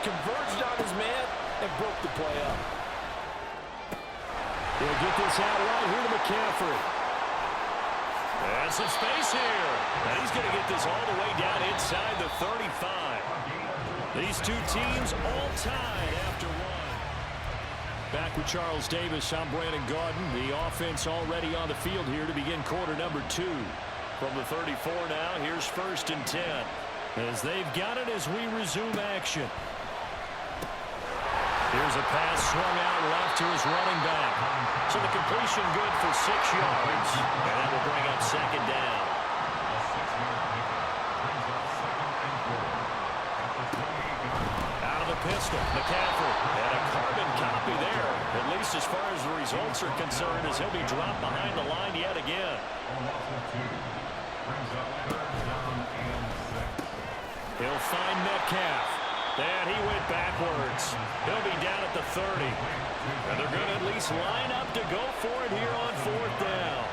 converged on his man and broke the play up. He'll get this out right here to McCaffrey. And some space here. And he's going to get this all the way down inside the 35. These two teams all tied after one. Back with Charles Davis, I'm Brandon Gaudin. The offense already on the field here to begin quarter number 2. From the 34 now, here's 1st and 10. As they've got it as we resume action. Here's a pass swung out left to his running back. So the completion good for 6 yards. And that will bring up 2nd down. Out of the pistol, McCaffrey. And a carbon copy there, at least as far as the results are concerned, as he'll be dropped behind the line yet again. He'll find Metcalf. And he went backwards. He'll be down at the 30. And they're going to at least line up to go for it here on 4th down.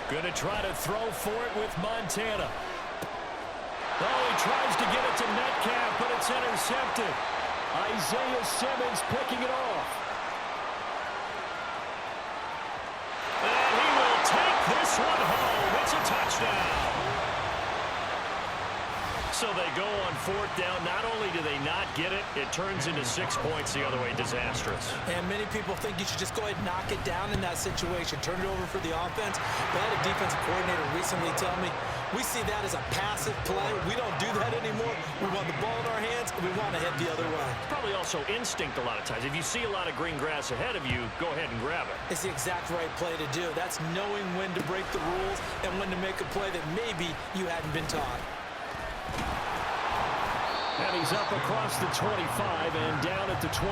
Going to try to throw for it with Montana. Oh, he tries to get it to Metcalf, but it's intercepted. Isaiah Simmons picking it off. And he will take this one home. It's a touchdown. So they go on 4th down. Not only do they not get it, it turns into 6 points the other way. Disastrous. And many people think you should just go ahead and knock it down in that situation. Turn it over for the offense. But I had a defensive coordinator recently tell me, we see that as a passive play. We don't do that anymore. We want the ball in our hands, and we want to head the other way. Probably also instinct a lot of times. If you see a lot of green grass ahead of you, go ahead and grab it. It's the exact right play to do. That's knowing when to break the rules and when to make a play that maybe you hadn't been taught. And he's up across the 25 and down at the 28.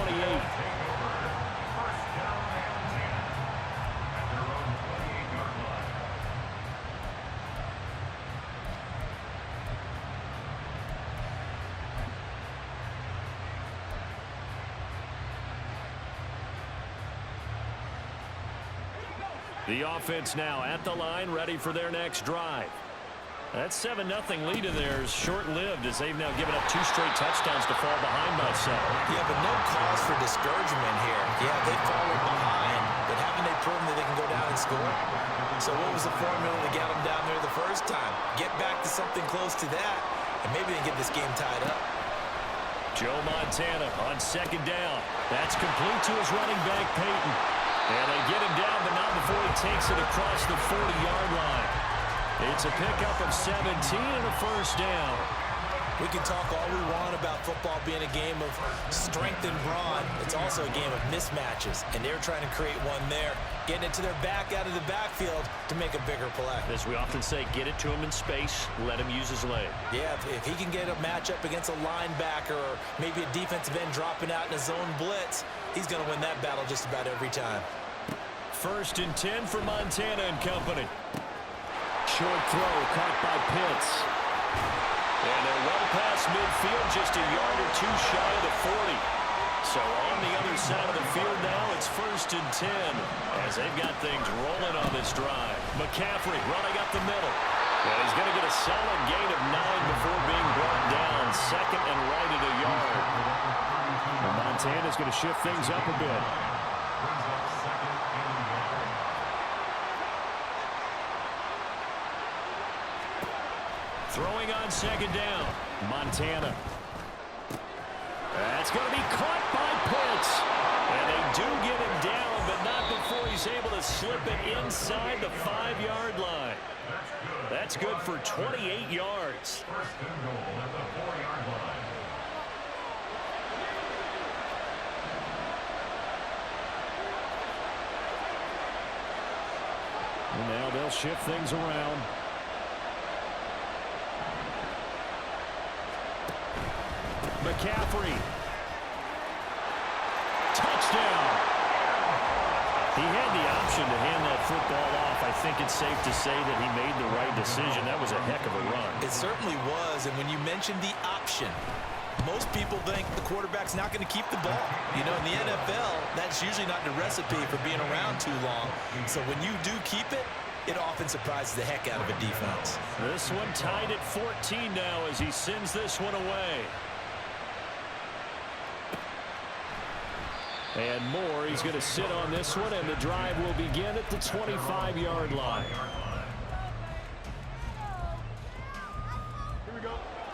The offense now at the line, ready for their next drive. That 7-0 lead in there is short-lived as they've now given up 2 straight touchdowns to fall behind by 7. Yeah, but no cause for discouragement here. Yeah, they fallen behind, but haven't they proven that they can go down and score? So what was the formula to get them down there the first time? Get back to something close to that, and maybe they get this game tied up. Joe Montana on 2nd down. That's complete to his running back, Peyton. And they get him down, but not before he takes it across the 40-yard line. It's a pickup of 17 and a 1st down. We can talk all we want about football being a game of strength and brawn. It's also a game of mismatches, and they're trying to create one there, getting it to their back out of the backfield to make a bigger play. As we often say, get it to him in space, let him use his leg. Yeah, if he can get a matchup against a linebacker or maybe a defensive end dropping out in a zone blitz, he's going to win that battle just about every time. 1st and 10 for Montana and company. Short throw caught by Pitts. And they're well past midfield, just a yard or 2 shy of the 40. So on the other side of the field now, it's 1st and 10 as they've got things rolling on this drive. McCaffrey running up the middle. And he's going to get a solid gain of 9 before being brought down. 2nd and right at a yard. And Montana's going to shift things up a bit. Throwing on 2nd down. Montana. That's going to be caught by Pitts. And they do get him down, but not before he's able to slip it inside the 5-yard line. That's good for 28 yards. And now they'll shift things around. McCaffrey. Touchdown. He had the option to hand that football off. I think it's safe to say that he made the right decision. That was a heck of a run. It certainly was, and when you mentioned the option, most people think the quarterback's not going to keep the ball. You know, in the NFL, that's usually not the recipe for being around too long. So when you do keep it, it often surprises the heck out of a defense. This one tied at 14 now as he sends this one away. And Moore, he's going to sit on this one, and the drive will begin at the 25-yard line.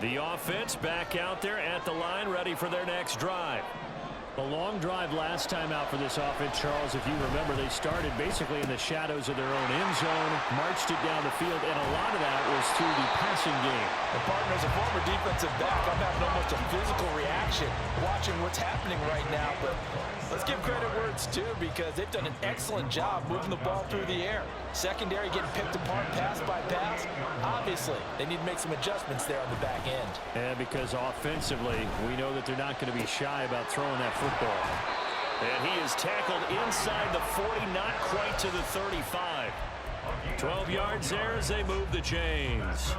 The offense back out there at the line, ready for their next drive. A long drive last time out for this offense, Charles. If you remember, they started basically in the shadows of their own end zone, marched it down the field, and a lot of that was through the passing game. And partner, as a former defensive back, I'm having almost a physical reaction watching what's happening right now. But let's give credit where it's due, because they've done an excellent job moving the ball through the air. Secondary getting picked apart pass by pass. Obviously, they need to make some adjustments there on the back end. And because offensively, we know that they're not going to be shy about throwing that football. And he is tackled inside the 40, not quite to the 35. 12 yards there as they move the chains.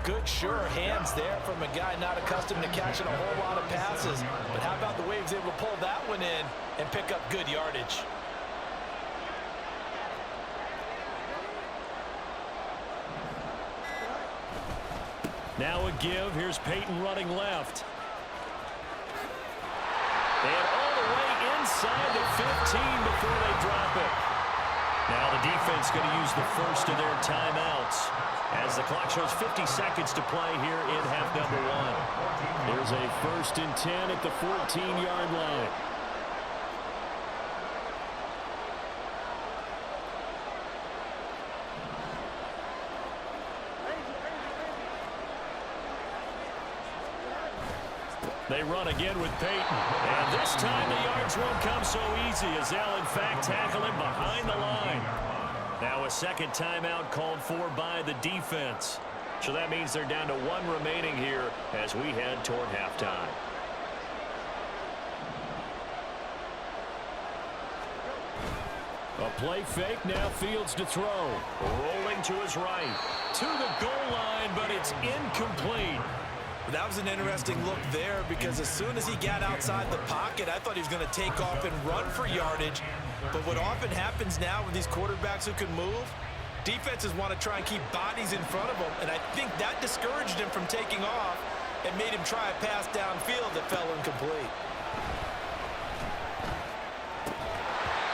Good, sure hands there from a guy not accustomed to catching a whole lot of passes. But how about the way he was able to pull that one in and pick up good yardage? Now a give. Here's Peyton running left. And all the way inside the 15 before they drop it. Now the defense going to use the first of their timeouts as the clock shows 50 seconds to play here in half number one. There's a 1st and 10 at the 14-yard line. They run again with Peyton. And this time the yards won't come so easy as they'll, in fact, tackle him behind the line. Now a second timeout called for by the defense. So that means they're down to one remaining here as we head toward halftime. A play fake, now Fields to throw. Rolling to his right. To the goal line, but it's incomplete. That was an interesting look there, because as soon as he got outside the pocket, I thought he was going to take off and run for yardage. But what often happens now with these quarterbacks who can move, defenses want to try and keep bodies in front of them, and I think that discouraged him from taking off and made him try a pass downfield that fell incomplete.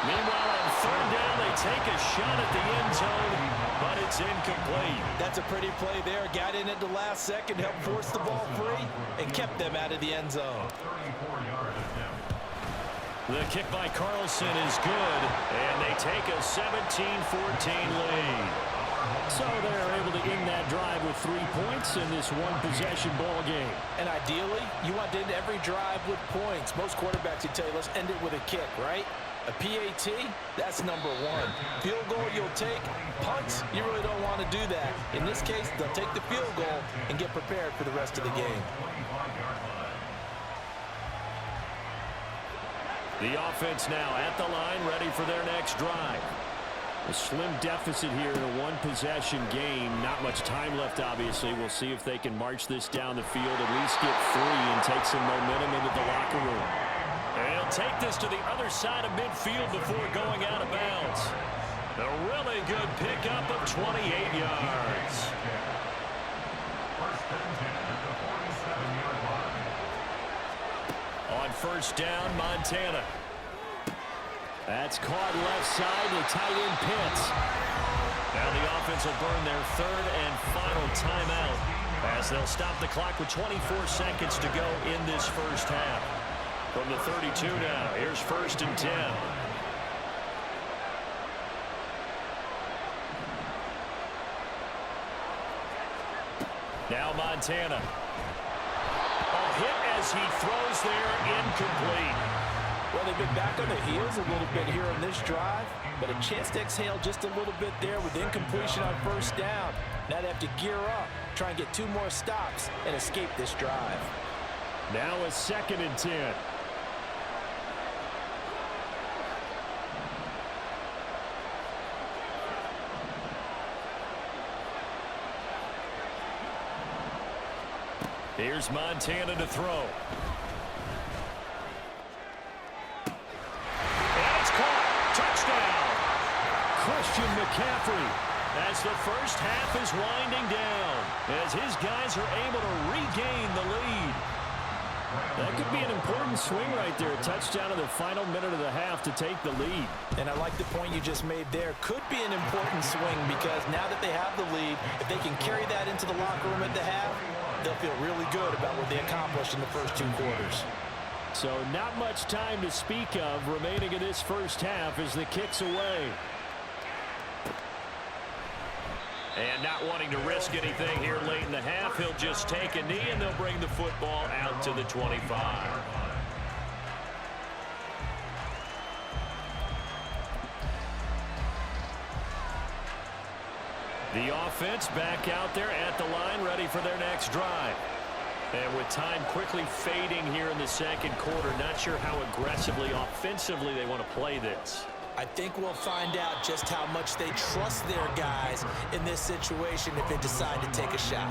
Meanwhile, on 3rd down, they take a shot at the end zone, but it's incomplete. That's a pretty play there. Got in at the last second, helped force the ball free, and kept them out of the end zone. The kick by Carlson is good, and they take a 17-14 lead. So they're able to end that drive with 3 points in this one-possession ball game. And ideally, you want to end every drive with points. Most quarterbacks would tell you, let's end it with a kick, right? A PAT, that's number one. Field goal you'll take. Punts, you really don't want to do that. In this case, they'll take the field goal and get prepared for the rest of the game. The offense now at the line, ready for their next drive. A slim deficit here in a one-possession game. Not much time left, obviously. We'll see if they can march this down the field, at least get free and take some momentum into the locker room. And he'll take this to the other side of midfield before going out of bounds. A really good pickup of 28 yards. On 1st down, Montana. That's caught left side to tight end Pitts. Now the offense will burn their 3rd and final timeout as they'll stop the clock with 24 seconds to go in this first half. From the 32 now, here's 1st and 10. Now Montana. A hit as he throws there, incomplete. Well, they've been back on their heels a little bit here on this drive, but a chance to exhale just a little bit there with incompletion on 1st down. Now they have to gear up, try and get 2 more stops, and escape this drive. Now a 2nd and 10. Here's Montana to throw. And it's caught. Touchdown. Christian McCaffrey. as the first half is winding down, as his guys are able to regain the lead. That could be an important swing right there. A touchdown in the final minute of the half to take the lead. And I like the point you just made there. Could be an important swing because now that they have the lead, if they can carry that into the locker room at the half, they'll feel really good about what they accomplished in the first 2 quarters. So not much time to speak of remaining in this first half as the kick's away. And not wanting to risk anything here late in the half, he'll just take a knee and they'll bring the football out to the 25. The offense back out there at the line, ready for their next drive. And with time quickly fading here in the second quarter, not sure how aggressively, offensively they want to play this. I think we'll find out just how much they trust their guys in this situation if they decide to take a shot.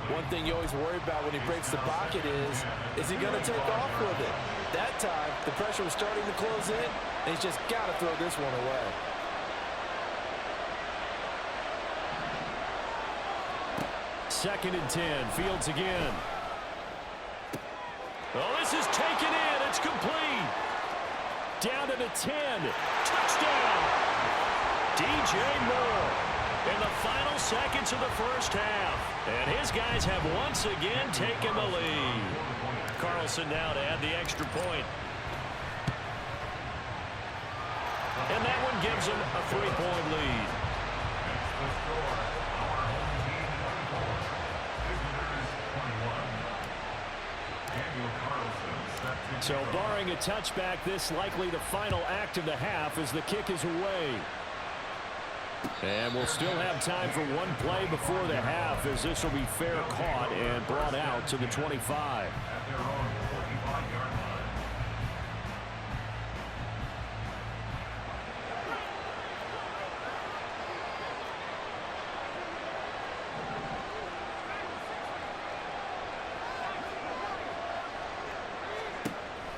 One thing you always worry about when he breaks the pocket is he going to take off with it? That time, the pressure was starting to close in, and he's just got to throw this one away. Second and 10, Fields again. Oh, this is taken in. It's complete. Down to the 10. Touchdown. DJ Moore in the final seconds of the first half. And his guys have once again taken the lead. Carlson now to add the extra point. And that one gives them a 3-point lead. So barring a touchback, this likely the final act of the half as the kick is away. And we'll still have time for one play before the half as this will be fair caught and brought out to the 25.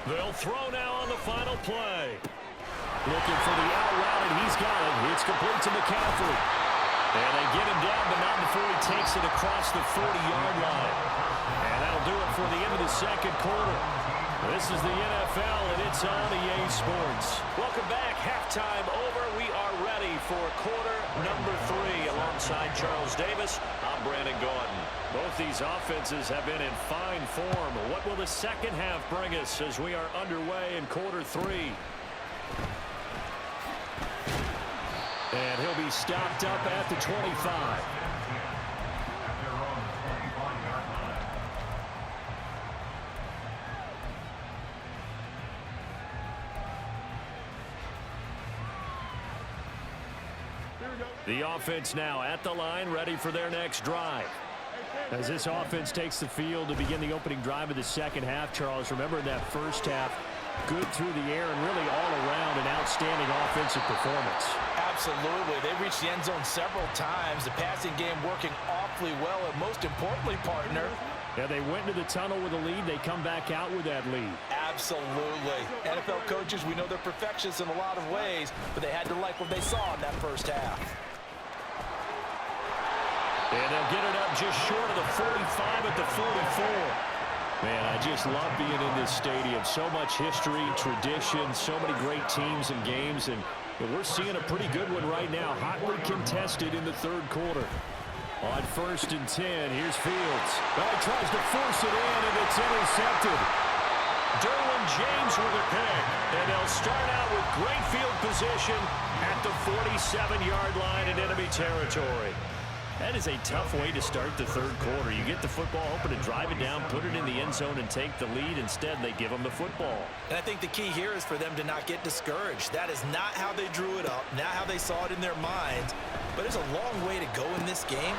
They'll throw now on the final play. Looking for the out route, and he's got it. It's complete to McCaffrey. And they get him down, but not before he takes it across the 40-yard line. And that'll do it for the end of the second quarter. This is the NFL, and it's on EA Sports. Welcome back. Halftime over. We are ready for quarter number 3. Alongside Charles Davis, I'm Brandon Gordon. Both these offenses have been in fine form. What will the second half bring us as we are underway in quarter 3? And he'll be stopped up at the 25. The offense now at the line, ready for their next drive. As this offense takes the field to begin the opening drive of the second half, Charles, remember in that first half, good through the air and really all around an outstanding offensive performance. Absolutely. They reached the end zone several times. The passing game working awfully well, and most importantly, partner. Yeah, they went into the tunnel with a lead. They come back out with that lead. Absolutely. NFL coaches, we know they're perfectionists in a lot of ways, but they had to like what they saw in that first half. And they'll get it up just short of the 45 at the 44. Man, I just love being in this stadium. So much history, tradition, so many great teams and games, and we're seeing a pretty good one right now, hotly contested in the third quarter. On 1st and 10, here's Fields. Oh, he tries to force it in, and it's intercepted. Derwin James with a pick, and they'll start out with great field position at the 47-yard line in enemy territory. That is a tough way to start the third quarter. You get the football open and drive it down, put it in the end zone, and take the lead. Instead, they give them the football. And I think the key here is for them to not get discouraged. That is not how they drew it up, not how they saw it in their minds. But there's a long way to go in this game.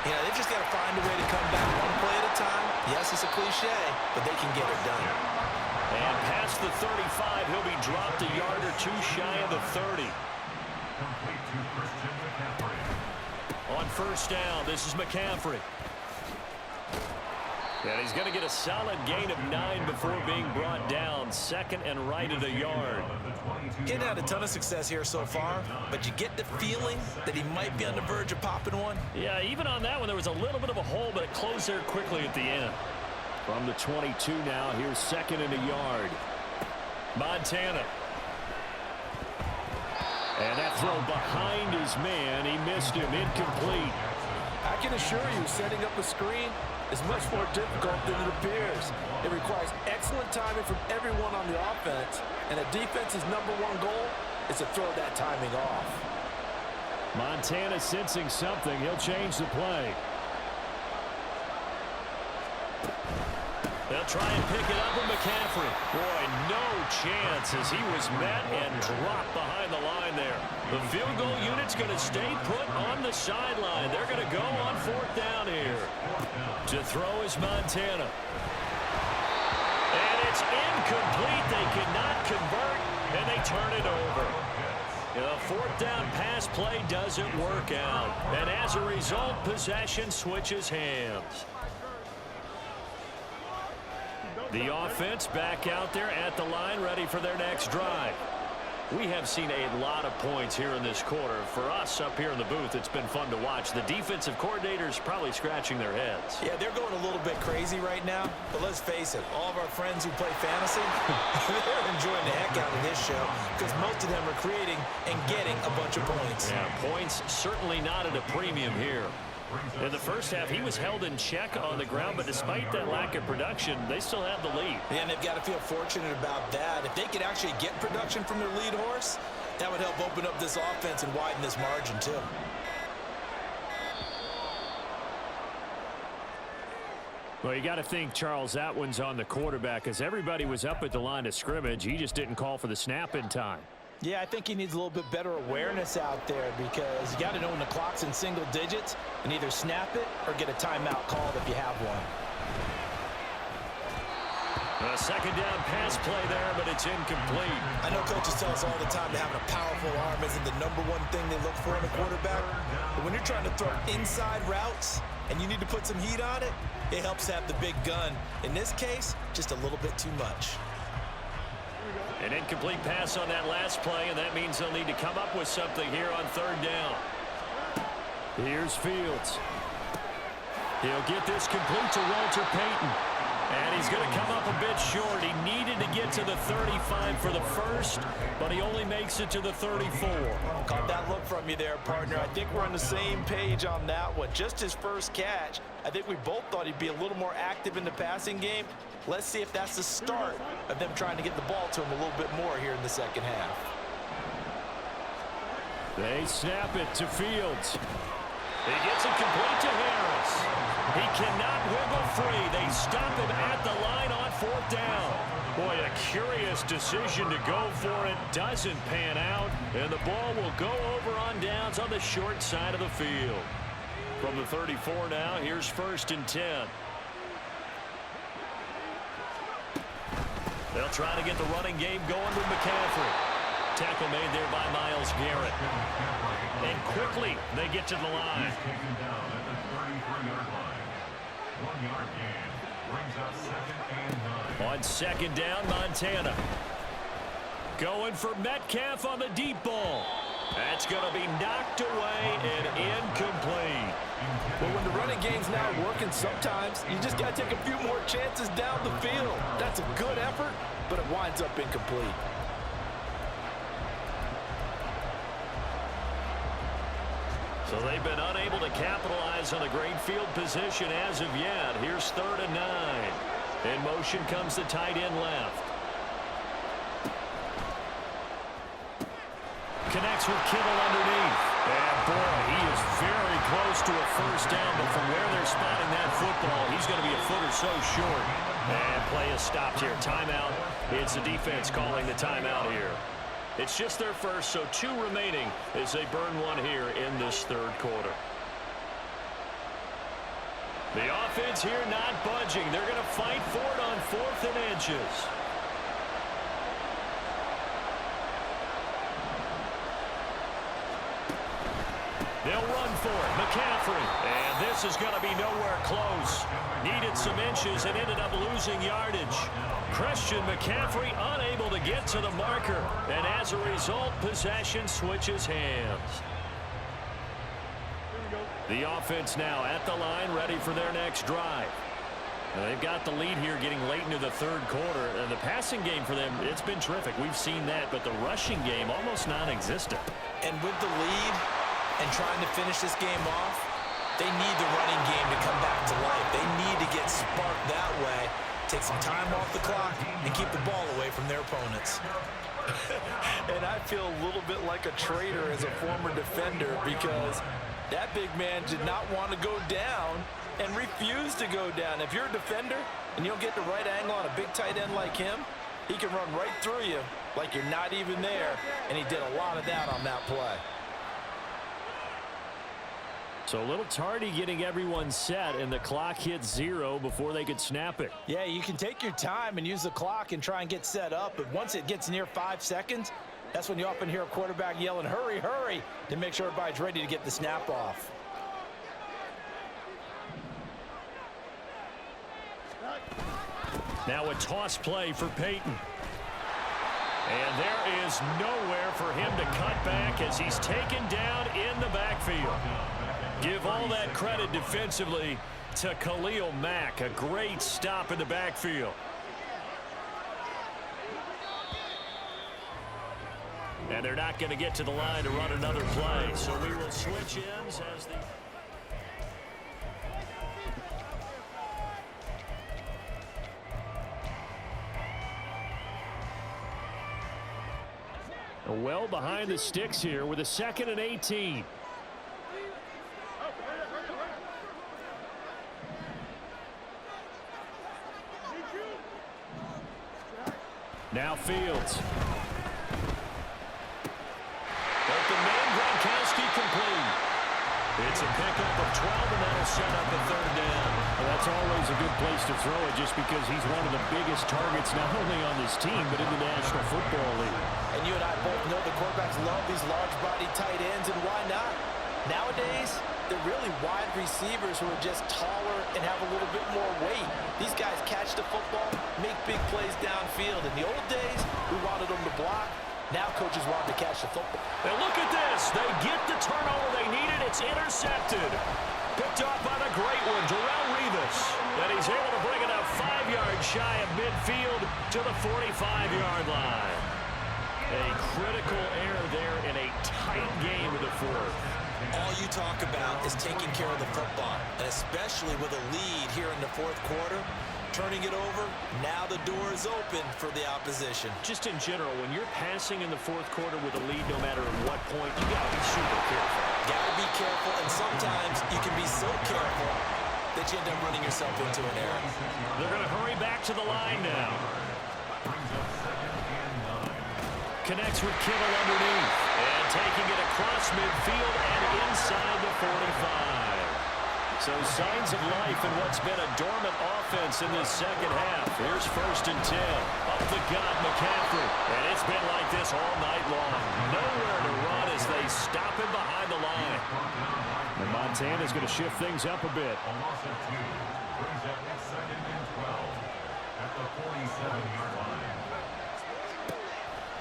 You know, they've just got to find a way to come back one play at a time. Yes, it's a cliche, but they can get it done. And past the 35, he'll be dropped a yard or two shy of the 30. On 1st down, this is McCaffrey. And he's going to get a solid gain of 9 before being brought down. Second and right at a yard. He hadn't had a ton of success here so far, but you get the feeling that he might be on the verge of popping one. Yeah, even on that one, there was a little bit of a hole, but it closed there quickly at the end. From the 22 now, here's second and a yard. Montana. And that throw behind his man. He missed him. Incomplete. I can assure you, setting up a screen is much more difficult than it appears. It requires excellent timing from everyone on the offense, and a defense's #1 goal is to throw that timing off. Montana sensing something. He'll change the play. They'll try and pick it up with McCaffrey. Boy, no chance as he was met and dropped behind the line there. The field goal unit's going to stay put on the sideline. They're going to go on 4th down here. To throw is Montana. And it's incomplete. They cannot convert, and they turn it over. The 4th down pass play doesn't work out. And as a result, possession switches hands. The offense back out there at the line, ready for their next drive. We have seen a lot of points here in this quarter. For us up here in the booth, it's been fun to watch. The defensive coordinators probably scratching their heads. Yeah, they're going a little bit crazy right now. But let's face it, all of our friends who play fantasy, they're enjoying the heck out of this show because most of them are creating and getting a bunch of points. Yeah, points certainly not at a premium here. In the first half, he was held in check on the ground, but despite that lack of production, they still have the lead. Yeah, and they've got to feel fortunate about that. If they could actually get production from their lead horse, that would help open up this offense and widen this margin, too. Well, you got to think, Charles, that one's on the quarterback because everybody was up at the line of scrimmage. He just didn't call for the snap in time. Yeah, I think he needs a little bit better awareness out there because you got to know when the clock's in single digits and either snap it or get a timeout called if you have one. A second down pass play there, but it's incomplete. I know coaches tell us all the time that having a powerful arm isn't the #1 thing they look for in a quarterback. But when you're trying to throw inside routes and you need to put some heat on it, it helps have the big gun. In this case, just a little bit too much. An incomplete pass on that last play, and that means they'll need to come up with something here on 3rd down. Here's Fields. He'll get this complete to Walter Payton. And he's going to come up a bit short. He needed to get to the 35 for the first, but he only makes it to the 34. Caught that look from you there, partner. I think we're on the same page on that one. Just his first catch. I think we both thought he'd be a little more active in the passing game. Let's see if that's the start of them trying to get the ball to him a little bit more here in the second half. They snap it to Fields. He gets it complete to Harris. He cannot wiggle free. They stop him at the line on 4th down. Boy, a curious decision to go for it. Doesn't pan out, and the ball will go over on downs on the short side of the field. From the 34 now, here's 1st and 10. They'll try to get the running game going with McCaffrey. Tackle made there by Myles Garrett. And quickly, they get to the line. On 2nd down, Montana. Going for Metcalf on the deep ball. That's going to be knocked away and incomplete. But when the running game's not working, sometimes you just got to take a few more chances down the field. That's a good effort, but it winds up incomplete. So they've been unable to capitalize on a great field position as of yet. Here's 3rd and 9. In motion comes the tight end left. Connects with Kittle underneath. And boy, he is very close to a first down, but from where they're spotting that football, he's going to be a foot or so short. And play is stopped here. Timeout. It's the defense calling the timeout here. It's just their first, so 2 remaining as they burn one here in this 3rd quarter. The offense here not budging. They're going to fight for it on 4th and inches. They'll run for it. McCaffrey. And this is going to be nowhere close. Needed some inches and ended up losing yardage. Christian McCaffrey unable to get to the marker. And as a result, possession switches hands. The offense now at the line, ready for their next drive. And they've got the lead here getting late into the third quarter. And the passing game for them, it's been terrific. We've seen that, but the rushing game almost non-existent. And with the lead and trying to finish this game off, they need the running game to come back to life. They need to get sparked that way, take some time off the clock, and keep the ball away from their opponents. And I feel a little bit like a traitor as a former defender because that big man did not want to go down and refused to go down. If you're a defender and you don't get the right angle on a big tight end like him, he can run right through you like you're not even there, and he did a lot of that on that play. So a little tardy getting everyone set, and the clock hits 0 before they could snap it. Yeah, you can take your time and use the clock and try and get set up, but once it gets near 5 seconds, that's when you often hear a quarterback yelling, hurry, hurry, to make sure everybody's ready to get the snap off. Now a toss play for Peyton. And there is nowhere for him to cut back as he's taken down in the backfield. Give all that credit defensively to Khalil Mack. A great stop in the backfield. And they're not going to get to the line to run another play. So we will switch ends as the... Well behind the sticks here with a 2nd and 18. Now Fields. Open man, Gronkowski complete. It's a pickup of 12, and that'll set up a 3rd down. Well, that's always a good place to throw it just because he's one of the biggest targets not only on this team but in the National Football League. And you and I both know the quarterbacks love these large-body tight ends, and why not? Nowadays, they're really wide receivers who are just taller and have a little bit more weight. These guys catch the football, make big plays downfield. In the old days, we wanted them to block. Now coaches want to catch the football. And look at this. They get the turnover they needed. It's intercepted. Picked off by the great one, Darrelle Revis. And he's able to bring it up 5 yards shy of midfield to the 45-yard line. A critical error there in a tight game of the 4th. All you talk about is taking care of the football, and especially with a lead here in the 4th quarter. Turning it over, now the door is open for the opposition. Just in general, when you're passing in the 4th quarter with a lead, no matter at what point, you got to be super careful. Got to be careful, and sometimes you can be so careful that you end up running yourself into an error. They're going to hurry back to the line now. Connects with Kittle underneath. And taking it across midfield and inside the 45. So signs of life in what's been a dormant offense in this 2nd half. Here's 1st and 10. Up the gut, McCaffrey. And it's been like this all night long. Nowhere to run as they stop him behind the line. And Montana's going to shift things up a bit.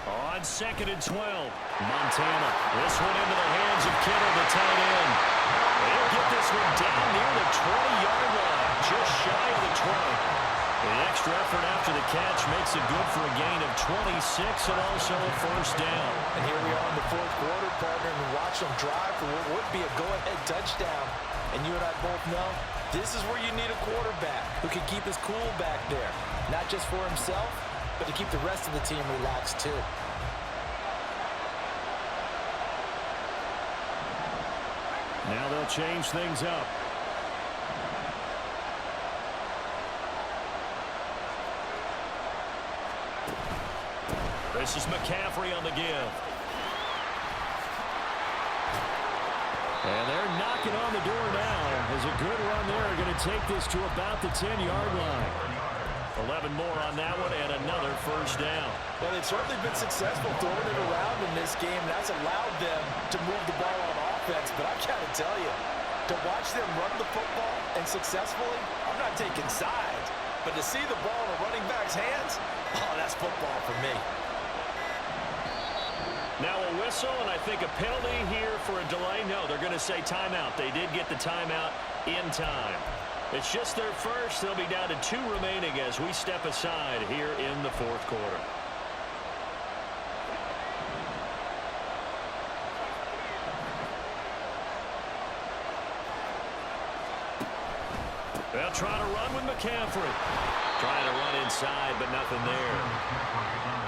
On 2nd and 12, Montana. This one into the hands of Kittle, the tight end. They'll get this one down near the 20-yard line, just shy of the 20. The extra effort after the catch makes it good for a gain of 26 and also a 1st down. And here we are in the 4th quarter, partner, and watch them drive for what would be a go-ahead touchdown. And you and I both know this is where you need a quarterback who can keep his cool back there, not just for himself, but to keep the rest of the team relaxed too. Now they'll change things up. This is McCaffrey on the give. And they're knocking on the door now. As a good run there, going to take this to about the 10-yard line. 11 more on that one and another 1st down. Well, they've certainly been successful throwing it around in this game. That's allowed them to move the ball on offense. But I got to tell you, to watch them run the football and successfully, I'm not not taking sides. But to see the ball in a running back's hands, oh, that's football for me. Now a whistle, and I think a penalty here for a delay. No, they're going to say timeout. They did get the timeout in time. It's just their first. They'll be down to 2 remaining as we step aside here in the fourth quarter. They'll try to run with McCaffrey. Trying to run inside, but nothing there.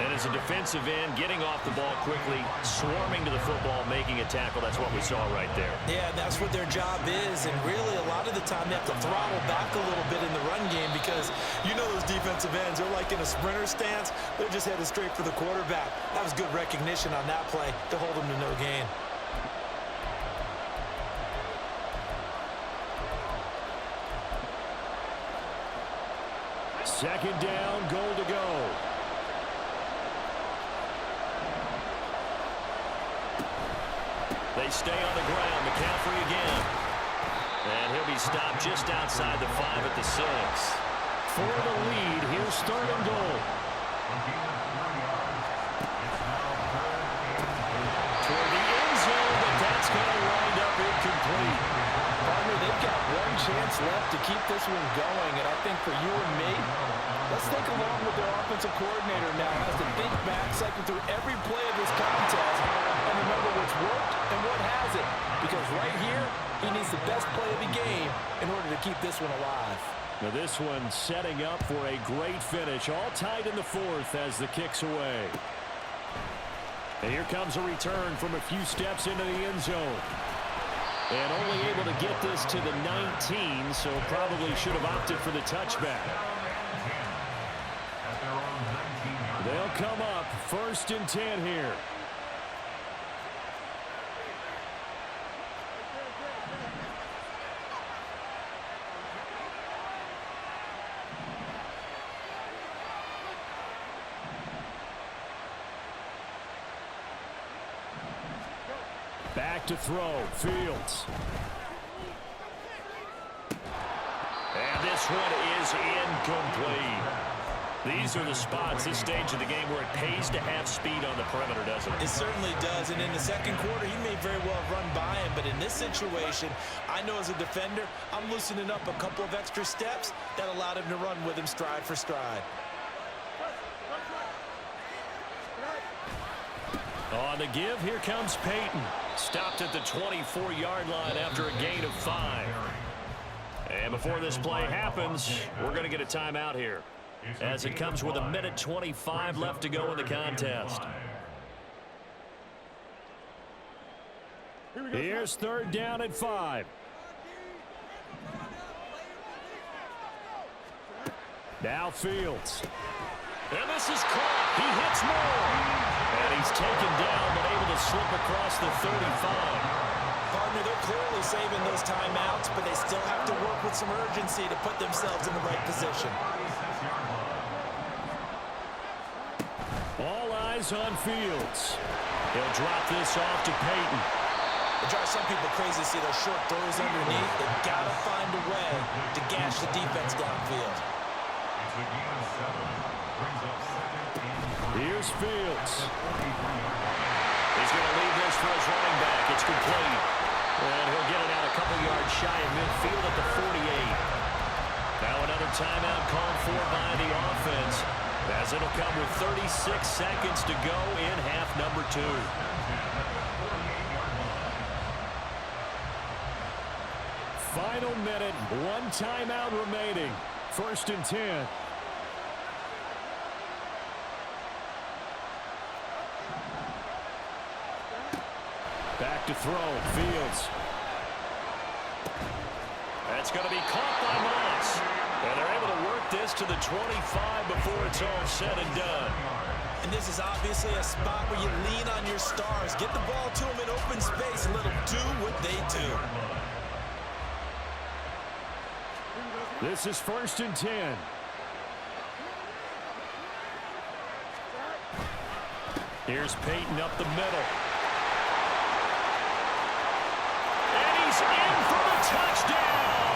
And as a defensive end, getting off the ball quickly, swarming to the football, making a tackle. That's what we saw right there. Yeah, that's what their job is. And really, a lot of the time, they have to throttle back a little bit in the run game because you know those defensive ends, they're like in a sprinter stance. They're just headed straight for the quarterback. That was good recognition on that play to hold them to no gain. Second down, goal to go. They stay on the ground. McCaffrey again. And he'll be stopped just outside the 5 at the 6. For the lead, here's 3rd and goal. Toward the end zone, but that's going to wind up incomplete. Partner, they've got one chance left to keep this one going, and I think for you and me, let's think along with their offensive coordinator now. Has to think back, cycle through every play of this contest, and remember what's worked and what hasn't. Because right here, he needs the best play of the game in order to keep this one alive. Now this one setting up for a great finish, all tied in the 4th as the kick's away. And here comes a return from a few steps into the end zone. And only able to get this to the 19, so probably should have opted for the touchback. They'll come up 1st and 10 here. Back to throw, Fields. And this one is incomplete. These are the spots, this stage of the game, where it pays to have speed on the perimeter, doesn't it? It certainly does, and in the second quarter, he may very well have run by him, but in this situation, I know as a defender, I'm loosening up a couple of extra steps that allowed him to run with him stride for stride. On the give, here comes Peyton. Stopped at the 24-yard line after a gain of 5. And before this play happens, we're going to get a timeout here, as it comes with 1:25 left to go in the contest. Here's 3rd down and 5. Now Fields. And this is caught. He hits more. And he's taken down, but able to slip across the 35. Partner, they're clearly saving those timeouts, but they still have to work with some urgency to put themselves in the right position. All eyes on Fields. He'll drop this off to Peyton. It drives some people crazy to see those short throws underneath. They've got to find a way to gash the defense downfield. Here's Fields. He's going to leave this for his running back. It's complete. And he'll get it out a couple yards shy of midfield at the 48. Now another timeout called for by the offense, as it'll come with 36 seconds to go in half number 2. Final minute, 1 timeout remaining. 1st and 10. Back to throw, Fields. That's going to be caught by Moss. And they're able to work this to the 25 before it's all said and done. And this is obviously a spot where you lean on your stars. Get the ball to them in open space and let them do what they do. This is 1st and 10. Here's Peyton up the middle. And he's in for the touchdown.